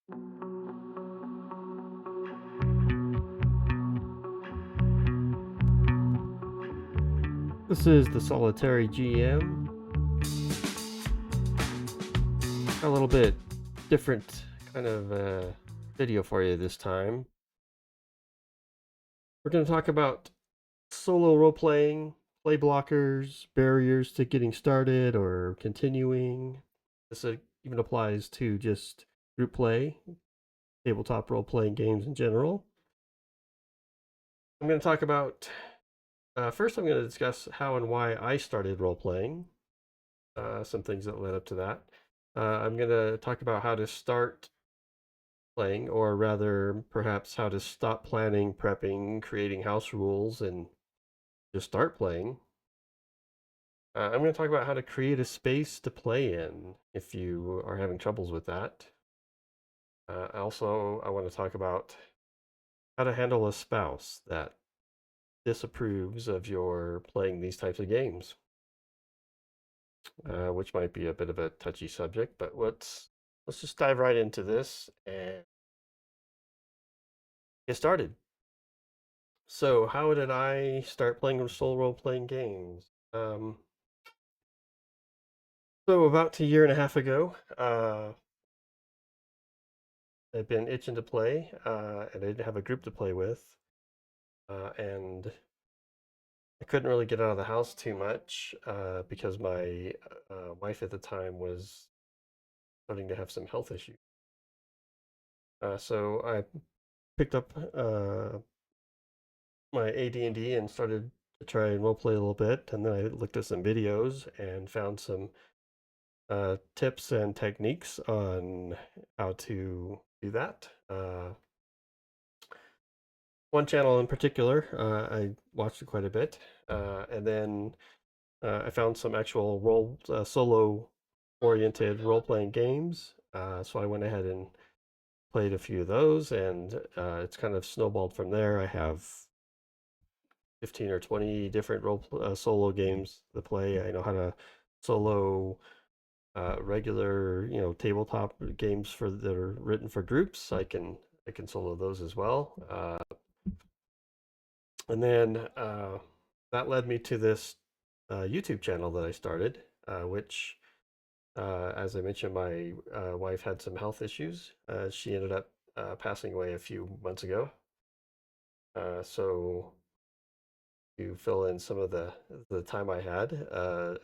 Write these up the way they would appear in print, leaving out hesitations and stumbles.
This is the solitaryGM. A little bit different kind of video for you this time. We're going to talk about solo role playing, play blockers, barriers to getting started or continuing. This even applies to just group play, tabletop role playing games in general. I'm going to talk about first, I'm going to discuss how and why I started role playing, some things that led up to that. I'm going to talk about how to start playing, or rather, perhaps how to stop planning, prepping, creating house rules, and just start playing. I'm going to talk about how to create a space to play in if you are having troubles with that. Also, I want to talk about how to handle a spouse that disapproves of your playing these types of games, which might be a bit of a touchy subject, but let's just dive right into this and get started. So, how did I start playing solo role playing games? So, about a year and a half ago, I've been itching to play, and I didn't have a group to play with, and I couldn't really get out of the house too much because my wife at the time was starting to have some health issues. So I picked up my AD&D and started to try and role play a little bit, and then I looked at some videos and found some tips and techniques on how to do that. One channel in particular, I watched it quite a bit, and then I found some actual solo oriented role playing games. So I went ahead and played a few of those, and it's kind of snowballed from there. I have 15 or 20 different solo games to play. I know how to solo regular, tabletop games that are written for groups. I can solo those as well. And then that led me to this YouTube channel that I started, which, as I mentioned, my wife had some health issues. She ended up passing away a few months ago. So to fill in some of the time I had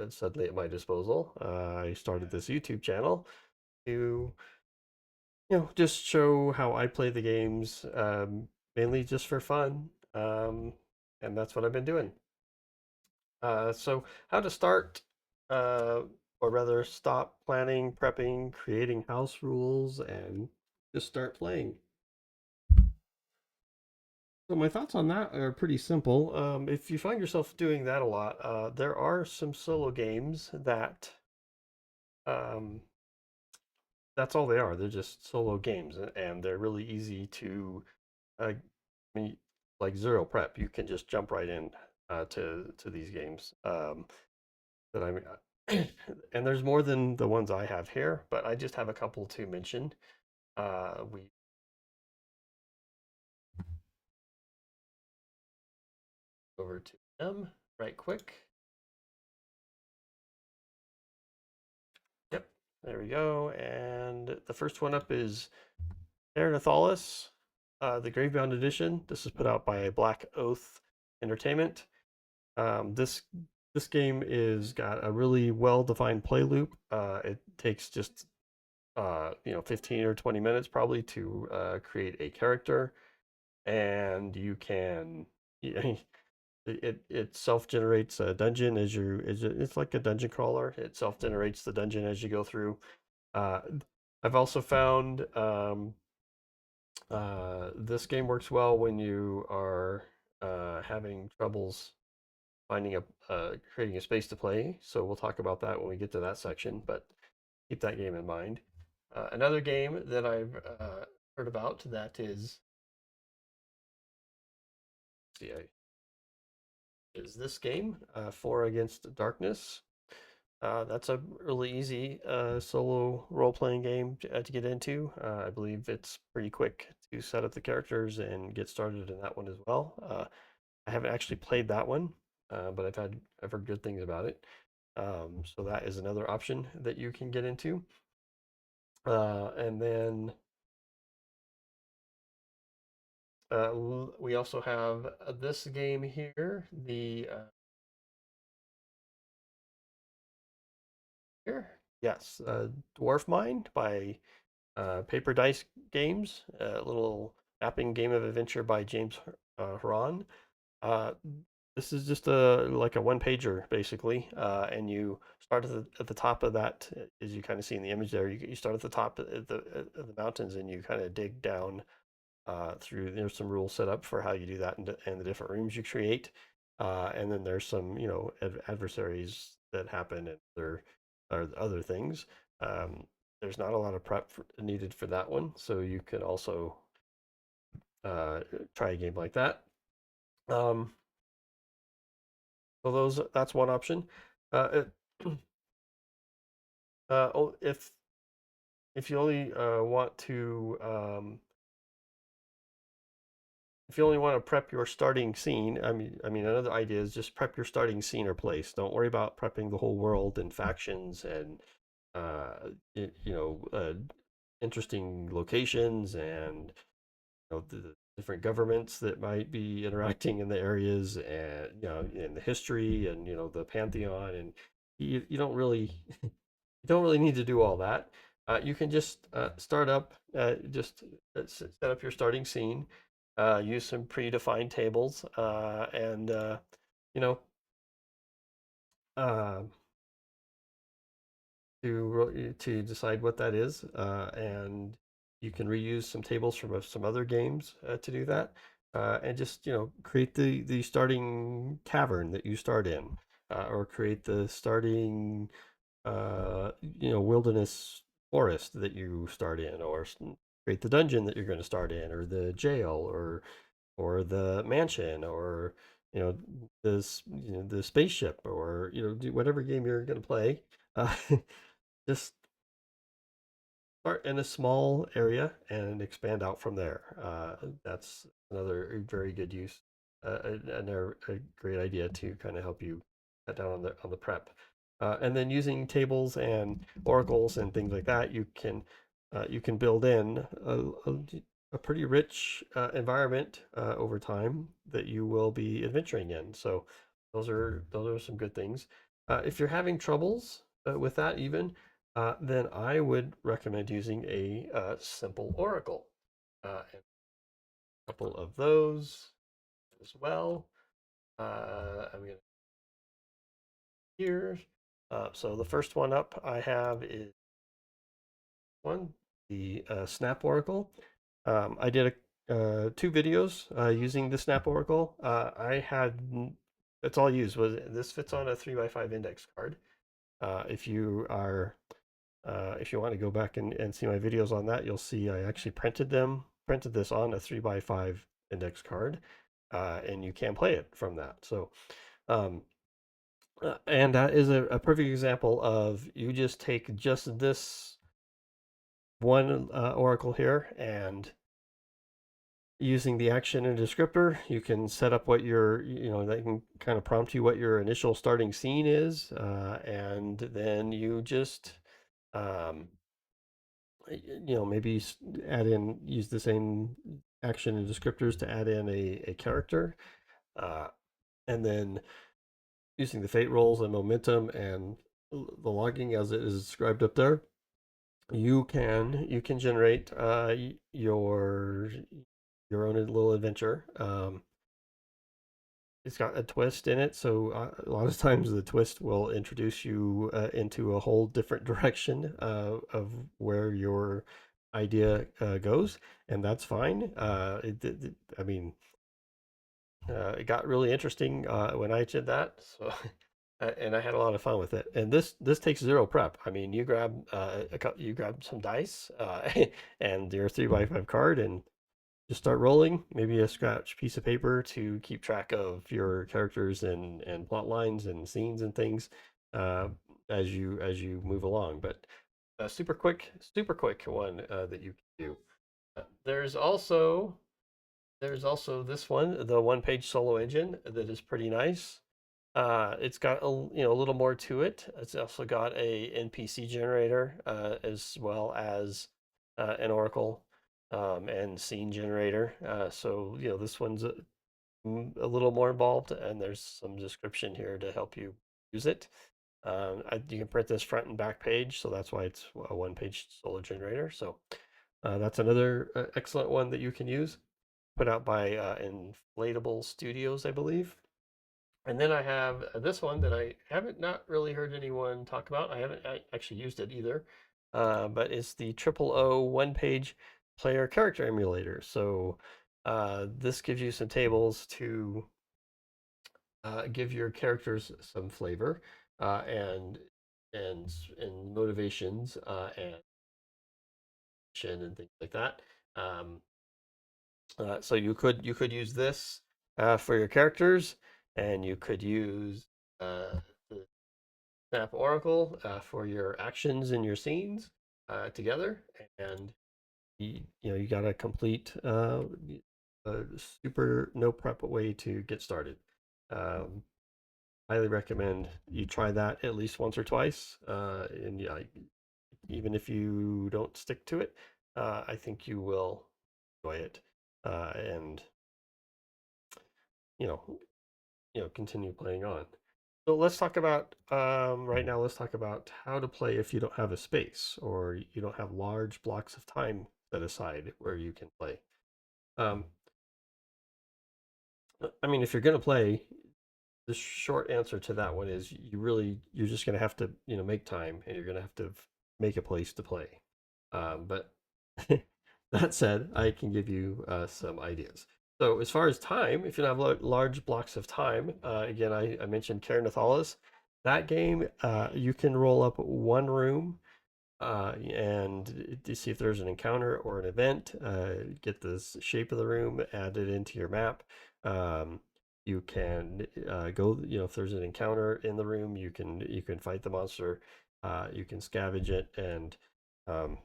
suddenly at my disposal, I started this YouTube channel to just show how I play the games, mainly just for fun, and that's what I've been doing. So how to start, uh, or rather stop planning, prepping, creating house rules, and just start playing. So my thoughts on that are pretty simple. If you find yourself doing that a lot, there are some solo games that um, that's all they are. They're just solo games, and they're really easy to, I mean, like zero prep. You can just jump right in to these games. That I'm, and there's more than the ones I have here, but I just have a couple to mention. We over to them right quick. Yep, there we go. And the first one up is Erenathalis, the Gravebound Edition. This is put out by Black Oath Entertainment. This game is got a really well-defined play loop. It takes just 15 or 20 minutes probably to create a character, and you can it self-generates a dungeon it's like a dungeon crawler. It self-generates the dungeon as you go through. uh, I've also found this game works well when you are having troubles finding creating a space to play, so we'll talk about that when we get to that section, but keep that game in mind. Another game that I've heard about that is, see, is this game, Four Against Darkness. That's a really easy solo role-playing game to get into. I believe it's pretty quick to set up the characters and get started in that one as well. I haven't actually played that one, but I've heard good things about it. So that is another option that you can get into. And then we also have this game here, the here, yes, Dwarf Mind by Paper Dice Games, a little mapping game of adventure by James Huron. Uh, this is just a like a one pager basically, and you start at the top of that, as you kind of see in the image there. You start at the top of the mountains, and you kind of dig down through. There's some rules set up for how you do that, and the different rooms you create, and then there's some adversaries that happen, and there are other things. Um, there's not a lot of needed for that one, so you can also uh, try a game like that. Um, so that's one option. Uh, if you only want to if you only want to prep your starting scene, I mean, another idea is just prep your starting scene or place. Don't worry about prepping the whole world and factions and you know, interesting locations and the different governments that might be interacting in the areas, and in the history, and the pantheon, and you don't really you don't really need to do all that. You can just start up, just set up your starting scene, use some predefined tables, and you know, uh, to decide what that is, and you can reuse some tables from some other games to do that, and just create the starting cavern that you start in, or create the starting wilderness forest that you start in, or create the dungeon that you're going to start in, or the jail, or the mansion, or the spaceship, or do whatever game you're going to play. Uh, just start in a small area and expand out from there. That's another very good use, a great idea to kind of help you cut down on the prep. And then using tables and oracles and things like that, you can build in a pretty rich environment over time that you will be adventuring in. So those are some good things. If you're having troubles with that, even then I would recommend using a simple oracle. And a couple of those as well. I'm going to here. So the first one up I have is one, the Snap Oracle. I did two videos using the Snap Oracle. That's all I used was this fits on a 3x5 index card. If you are if you want to go back and see my videos on that, you'll see I actually printed this on a 3x5 index card, and you can play it from that. So, um, and that is a perfect example of you just take just this one oracle here, and using the action and descriptor, you can set up what that can kind of prompt you what your initial starting scene is, and then you just um, maybe add in, use the same action and descriptors to add in a character, uh, and then using the fate rolls and momentum and the logging as it is described up there, you can generate your own little adventure. It's got a twist in it, so a lot of times the twist will introduce you into a whole different direction of where your idea goes, and that's fine. I mean, it got really interesting when I did that, so and I had a lot of fun with it. And this takes zero prep. I mean, you grab some dice and your 3x5 card, and just start rolling. Maybe a scratch piece of paper to keep track of your characters and plot lines and scenes and things. Uh, as you move along. But a super quick one that you can do. There's also this one, the one page solo engine that is pretty nice. It's got a little more to it. It's also got a NPC generator as well as an Oracle and scene generator. So this one's a little more involved, and there's some description here to help you use it. You can print this front and back page, so that's why it's a one-page solo generator. So that's another excellent one that you can use. Put out by Inflatable Studios, I believe. And then I have this one that I haven't not really heard anyone talk about. I haven't actually used it either, but it's the Triple O one-page player character emulator. So this gives you some tables to give your characters some flavor and and motivations and things like that. Um, so you could use this for your characters, and you could use the Snap Oracle for your actions and your scenes together, and you got a complete super no prep way to get started. Um, Highly recommend you try that at least once or twice, and yeah, even if you don't stick to it, I think you will enjoy it, and you know, continue playing on. So let's talk about right now. Let's talk about how to play if you don't have a space or you don't have large blocks of time set aside where you can play. Um, I mean, if you're going to play, the short answer to that one is you're just going to have to make time, and you're going to have to make a place to play. But that said, I can give you some ideas. So as far as time, if you have large blocks of time, again, I mentioned Care Nathalis. That game, you can roll up one room and to see if there's an encounter or an event. Get the shape of the room, add it into your map. You can go, if there's an encounter in the room, you can fight the monster. You can scavenge it, um,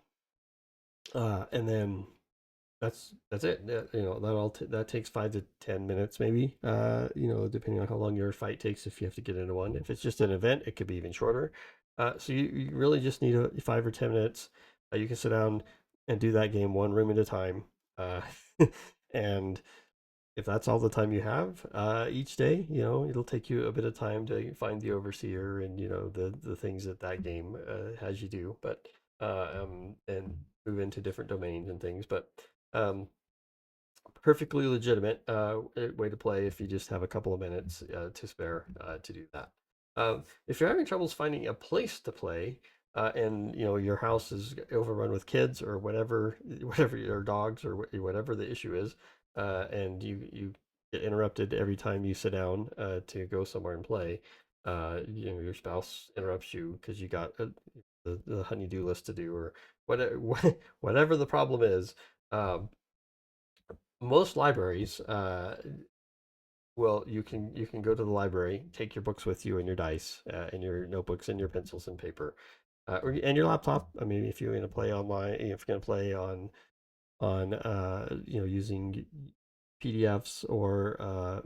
and then that's it. That takes 5 to 10 minutes, maybe. Depending on how long your fight takes, if you have to get into one. If it's just an event, it could be even shorter. So you really just need 5 or 10 minutes. You can sit down and do that game one room at a time. Uh, and if that's all the time you have each day, it'll take you a bit of time to find the overseer and the things that game has you do, but and move into different domains and things. But um, perfectly legitimate way to play if you just have a couple of minutes to spare to do that. If you're having troubles finding a place to play, and your house is overrun with kids or whatever your dogs or whatever the issue is, and you get interrupted every time you sit down to go somewhere and play. Your spouse interrupts you because you got the honeydew list to do, or whatever whatever the problem is. Most libraries well, you can go to the library, take your books with you and your dice and your notebooks and your pencils and paper, and your laptop. I mean, if you're going to play online, if you're going to play on using PDFs, or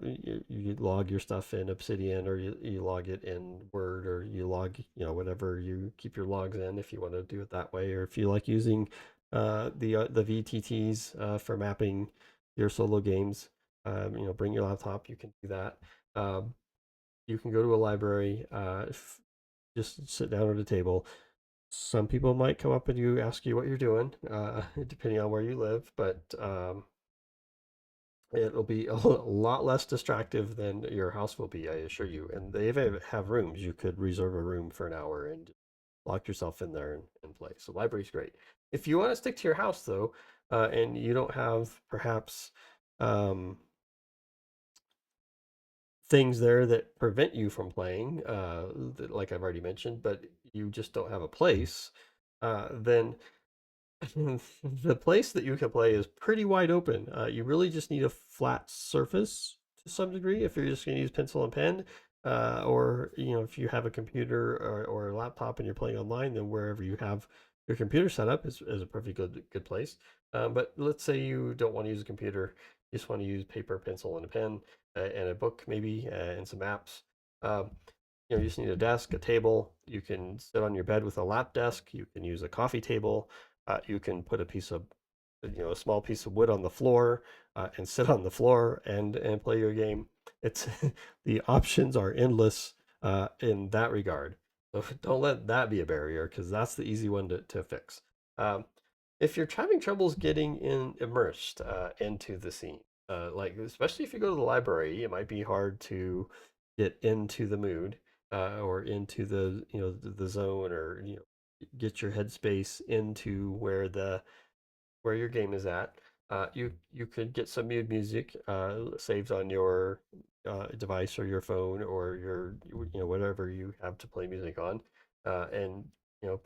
you log your stuff in Obsidian, or you log it in Word, or you log whatever you keep your logs in, if you want to do it that way, or if you like using the VTTs for mapping your solo games. Bring your laptop. You can do that. Um, you can go to a library. Just sit down at a table. Some people might come up and ask you what you're doing, depending on where you live, but it'll be a lot less distractive than your house will be, I assure you. And they even have rooms. You could reserve a room for an hour and lock yourself in there and play. So library's great. If you want to stick to your house though, and you don't have perhaps um, things there that prevent you from playing, like I've already mentioned, but you just don't have a place, then the place that you can play is pretty wide open. You really just need a flat surface to some degree if you're just going to use pencil and pen. or if you have a computer or a laptop and you're playing online, then wherever you have your computer set up is a perfectly good place. But let's say you don't want to use a computer, you just want to use paper, pencil, and a pen, and a book maybe, and some apps. Um, you just need a desk, a table. You can sit on your bed with a lap desk. You can use a coffee table. You can put a piece of, a small piece of wood on the floor, and sit on the floor and play your game. It's the options are endless in that regard. So don't let that be a barrier, because that's the easy one to fix. Um, if you're having troubles getting immersed into the scene, like especially if you go to the library, it might be hard to get into the mood, or into the zone, or get your headspace into where your game is at. You could get some mood music saved on your device or your phone, or your whatever you have to play music on, and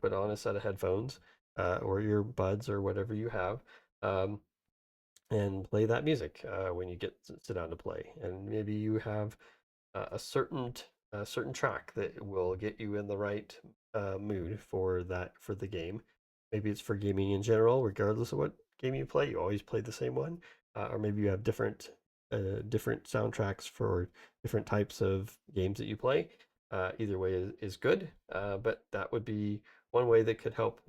put on a set of headphones, or your buds, or whatever you have, um, and play that music when you sit down to play. And maybe you have a certain track that will get you in the right mood for the game. Maybe it's for gaming in general, regardless of what game you play. You always play the same one, or maybe you have different soundtracks for different types of games that you play. Either way is good, but that would be one way that could help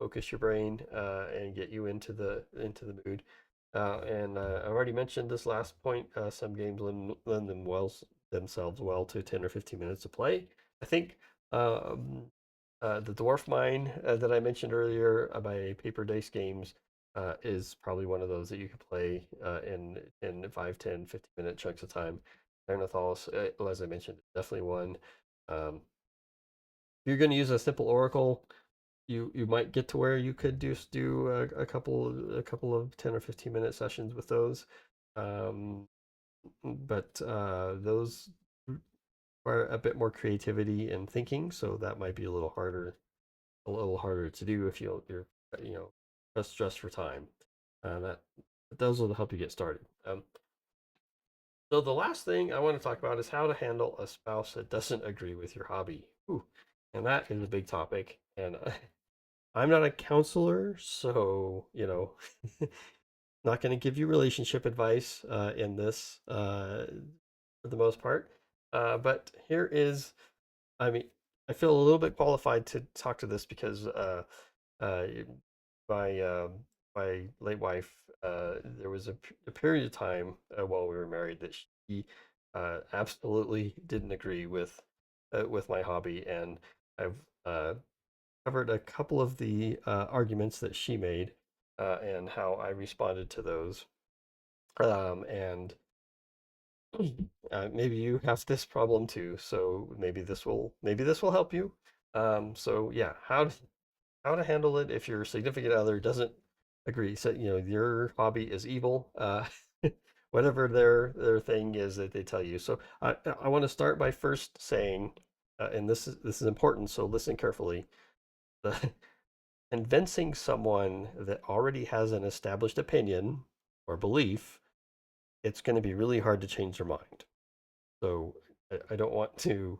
focus your brain and get you into the mood. And I already mentioned this last point. Some games lend themselves well to 10 or 15 minutes of play. I think um, the Dwarf Mine that I mentioned earlier by Paper Dice Games is probably one of those that you could play in 5, 10, 15-minute chunks of time. Neanderthals, as I mentioned, definitely one. If you're going to use a simple oracle, you might get to where you could just do a couple of 10 or 15-minute sessions with those. Um, but those require a bit more creativity and thinking, so that might be a little harder to do if you're you know just stressed for time. That those will help you get started. So the last thing I want to talk about is how to handle a spouse that doesn't agree with your hobby. Ooh, and that is a big topic. And I'm not a counselor, so not going to give you relationship advice in this for the most part. But here is, I mean, I feel a little bit qualified to talk to this because uh, my my late wife, there was a period of time while we were married that she absolutely didn't agree with my hobby, and I've covered a couple of the arguments that she made, and how I responded to those. And maybe you have this problem too, so maybe this will help you. So yeah, how to handle it if your significant other doesn't agree. So your hobby is evil. Whatever their thing is that they tell you. So I want to start by first saying, and this is important, so listen carefully. The convincing someone that already has an established opinion or belief, it's going to be really hard to change their mind. So I don't want to,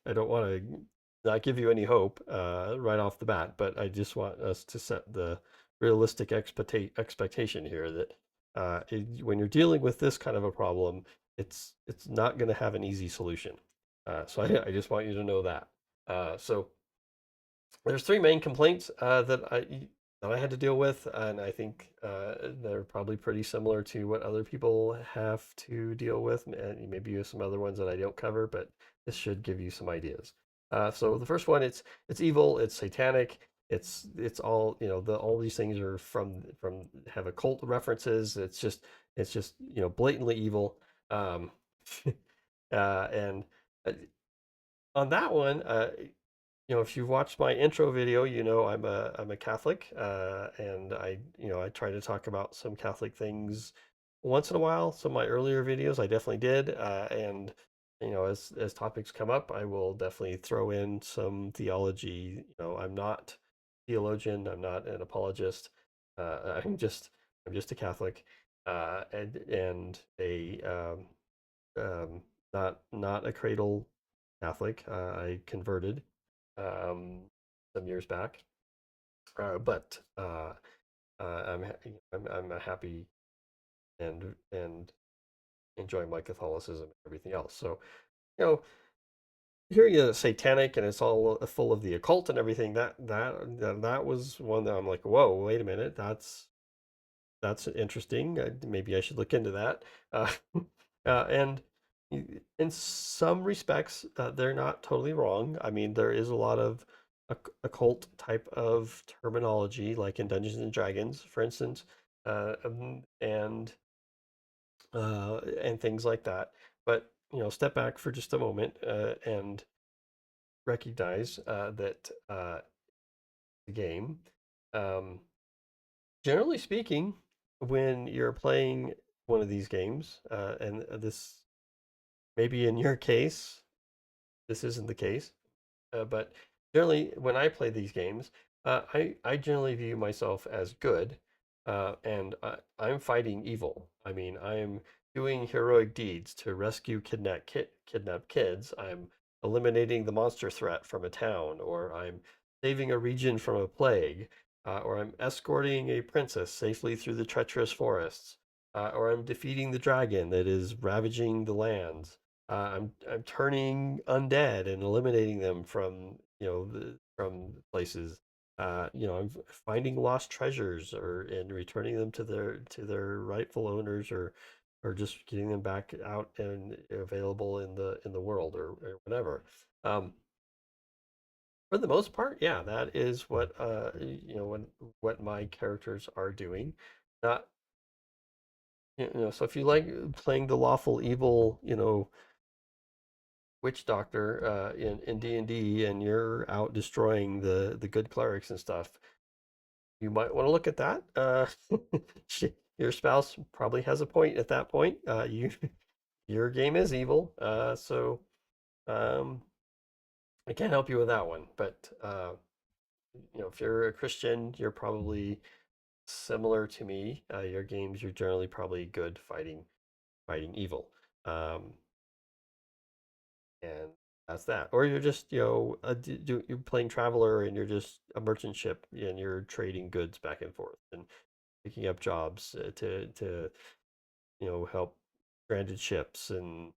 I don't want to not give you any hope right off the bat, but I just want us to set the realistic expectation here that when you're dealing with this kind of a problem, it's not going to have an easy solution. So I just want you to know that. So there's three main complaints that I had to deal with, and I think they're probably pretty similar to what other people have to deal with. And maybe you have some other ones that I don't cover, but this should give you some ideas. So the first one, it's evil, it's satanic, it's all all these things are from have occult references. It's just blatantly evil. Um, and on that one, if you've watched my intro video, I'm a Catholic, and I try to talk about some Catholic things once in a while. Some of my earlier videos, I definitely did, and as topics come up, I will definitely throw in some theology. I'm not a theologian, I'm not an apologist. I'm just a Catholic, and a not a cradle Catholic. I converted um, some years back, but I'm a happy and enjoying my Catholicism and everything else. So you know, hearing it satanic and it's all full of the occult and everything, that was one that I'm like, whoa, wait a minute, that's interesting. Maybe I should look into that. Uh, and in some respects, they're not totally wrong. I mean, there is a lot of occult type of terminology, like in Dungeons and Dragons, for instance, and things like that. But step back for just a moment and recognize that the game, um, generally speaking, when you're playing one of these games, and this maybe in your case, this isn't the case, but generally, when I play these games, I generally view myself as good, and I'm fighting evil. I mean, I'm doing heroic deeds to rescue kidnapped kids. I'm eliminating the monster threat from a town, or I'm saving a region from a plague, or I'm escorting a princess safely through the treacherous forests, or I'm defeating the dragon that is ravaging the lands. I'm turning undead and eliminating them from from places. I'm finding lost treasures or and returning them to their rightful owners, or just getting them back out and available in the world, or whatever. Um, for the most part, yeah, that is what my characters are doing. Not so if you like playing the lawful evil, witch doctor in D&D, and you're out destroying the good clerics and stuff, you might want to look at that. Your spouse probably has a point at that point. Your game is evil, so um, I can't help you with that one. But if you're a Christian, you're probably similar to me. Your games, you're generally probably good fighting evil. Um, and that's that. Or you're just you're playing traveler and you're just a merchant ship and you're trading goods back and forth and picking up jobs to help stranded ships and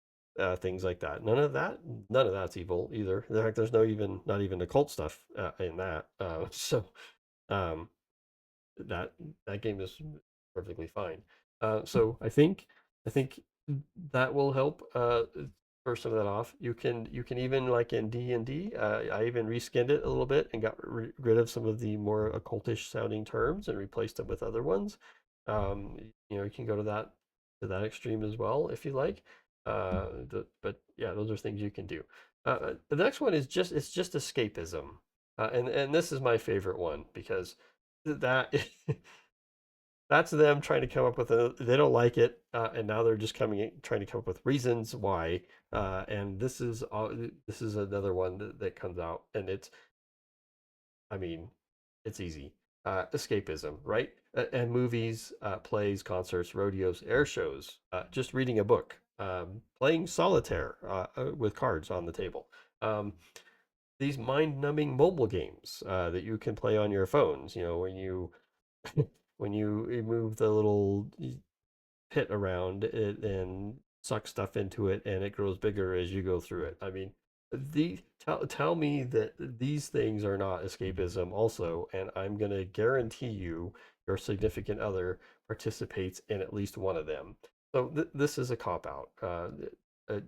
things like that. None of that's evil either. In fact, there's not even occult stuff in that. So um, that that game is perfectly fine. So I think that will help first some of that off. You can even, like in D&D, I even reskinned it a little bit and got rid of some of the more occultish sounding terms and replaced them with other ones. You can go to that extreme as well if you like. But yeah, those are things you can do. The next one is just escapism, and this is my favorite one because that that's them trying to come up with they don't like it, and now they're just trying to come up with reasons why. And this is another one that comes out, and I mean, it's easy. Escapism, right? And movies, plays, concerts, rodeos, air shows, just reading a book, playing solitaire with cards on the table. Um, these mind-numbing mobile games that you can play on your phones. When you when you move the little pit around it and suck stuff into it, and it grows bigger as you go through it. I mean, tell me that these things are not escapism also, and I'm going to guarantee you your significant other participates in at least one of them. So this is a cop out, a,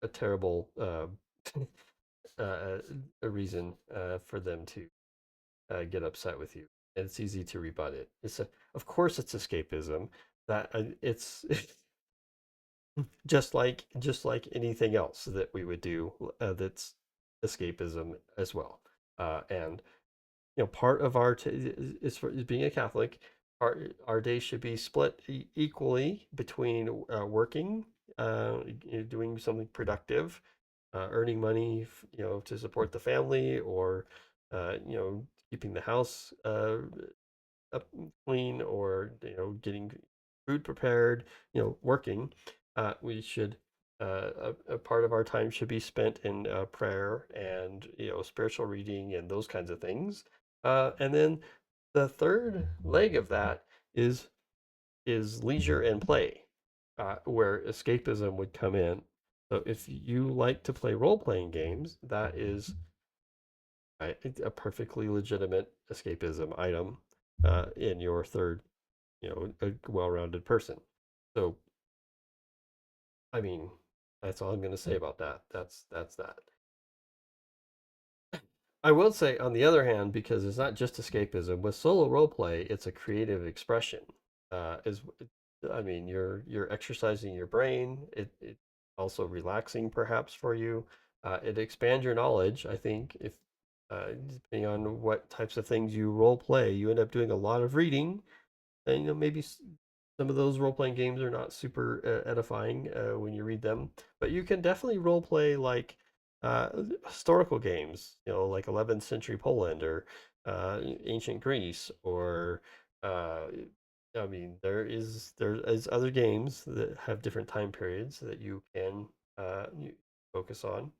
a terrible uh, a reason for them to get upset with you. And it's easy to rebut it. Of course, it's escapism. That it's just like anything else that we would do. That's escapism as well. And part of is for is being a Catholic. Our day should be split equally between working, doing something productive, earning money, to support the family, or keeping the house up clean, or getting food prepared, working. We should a part of our time should be spent in prayer and spiritual reading and those kinds of things. And then the third leg of that is leisure and play, where escapism would come in. So if you like to play role playing games, that is a perfectly legitimate escapism item in your third, a well-rounded person. So I mean, that's all I'm going to say about that. That's that. I will say, on the other hand, because it's not just escapism, with solo roleplay, it's a creative expression. Is I mean, you're exercising your brain. It also relaxing perhaps for you. It expands your knowledge. I think if depending on what types of things you role play, you end up doing a lot of reading, and maybe some of those role playing games are not super edifying when you read them, but you can definitely role play like uh, historical games, like 11th century Poland or ancient Greece, or uh, I mean, there is other games that have different time periods that you can focus on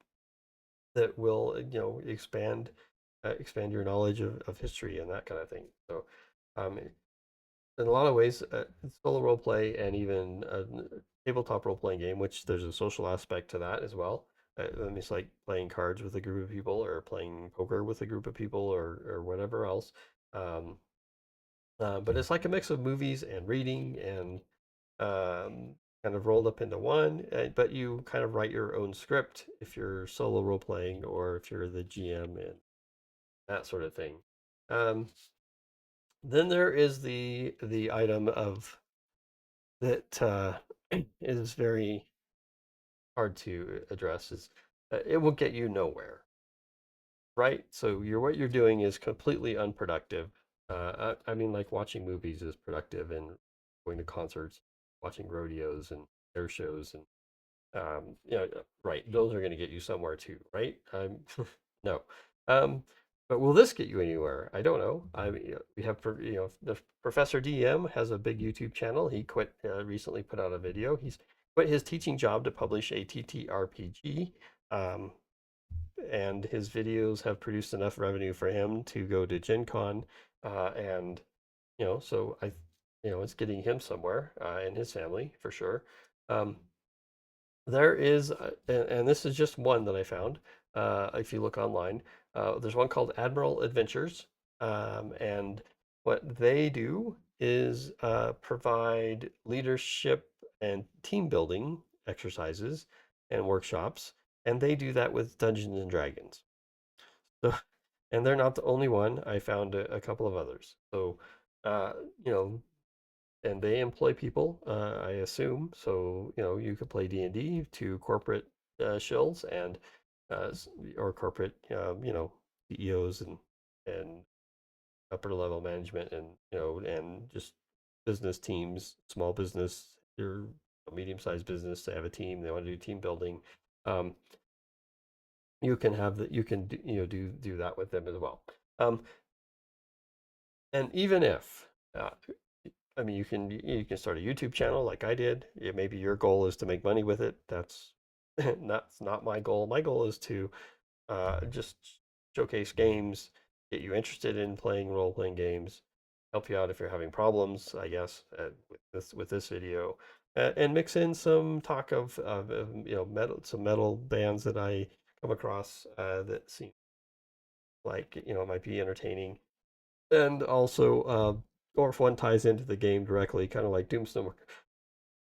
that will expand your knowledge of history and that kind of thing. So in a lot of ways, solo role play and even a tabletop role playing game, which there's a social aspect to that as well. It's like playing cards with a group of people, or playing poker with a group of people, or whatever else. Um, but it's like a mix of movies and reading and kind of rolled up into one. But you kind of write your own script if you're solo role playing, or if you're the GM and that sort of thing. Um, then there is the item of that is very hard to address is it will get you nowhere, right? So what you're doing is completely unproductive. I mean, like watching movies is productive, and going to concerts, watching rodeos and air shows, and right, those are going to get you somewhere too, right? No. Um, but will this get you anywhere? I don't know. I mean, we have, the Professor DM has a big YouTube channel. He quit recently, put out a video. He's quit his teaching job to publish a TTRPG. Um, and his videos have produced enough revenue for him to go to Gen Con. And, so it's getting him somewhere and his family for sure. Um, there is, and this is just one that I found. If you look online, there's one called Admiral Adventures, and what they do is provide leadership and team building exercises and workshops, and they do that with Dungeons and Dragons. So, and they're not the only one. I found a couple of others. So, uh, you know, and they employ people, I assume. So you could play D&D to corporate shills and or corporate CEOs and upper level management, and and just business teams, small business, your medium sized business. They have a team. They want to do team building. Um, you can have that. You can do that with them as well. Um, and even if I mean, you can start a YouTube channel like I did. Maybe your goal is to make money with it. That's not my goal. My goal is to just showcase games, get you interested in playing role playing games, help you out if you're having problems, I guess, with this video, and mix in some talk of some metal bands that I come across that seem like it might be entertaining, and also or if one ties into the game directly, kind of like Doomstalker.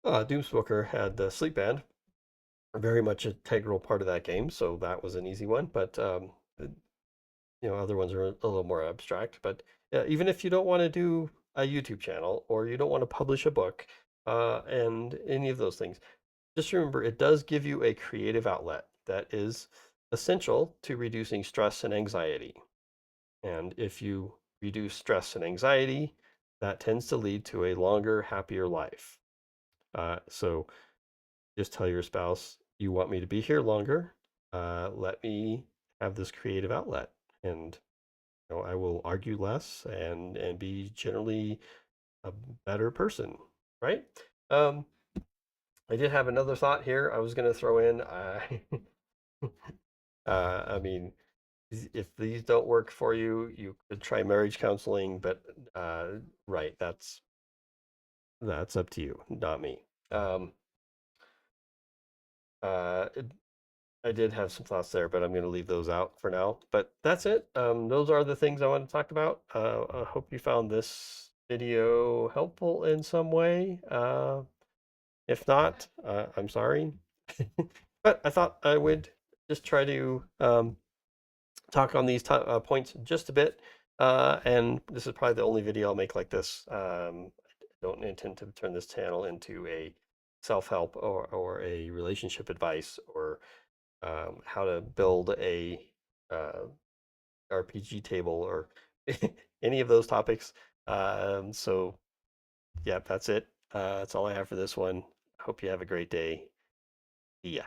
Doomstalker had the Sleep Band, very much an integral part of that game, so that was an easy one. But other ones are a little more abstract. But even if you don't want to do a YouTube channel, or you don't want to publish a book, and any of those things, just remember it does give you a creative outlet that is essential to reducing stress and anxiety. And if you reduce stress and anxiety, that tends to lead to a longer, happier life. So just tell your spouse, you want me to be here longer. Let me have this creative outlet. And I will argue less and be generally a better person, right? Um, I did have another thought here. I was going to throw in. I mean, if these don't work for you, you could try marriage counseling. But right, that's up to you, not me. Um, uh, I did have some thoughts there, but I'm going to leave those out for now. But that's it. Those are the things I want to talk about. I hope you found this video helpful in some way. If not, I'm sorry. But I thought I would just try to talk on these points just a bit. And this is probably the only video I'll make like this. I don't intend to turn this channel into a self-help or a relationship advice or how to build a uh, RPG table or any of those topics. So yeah, that's it. That's all I have for this one. Hope you have a great day. See ya.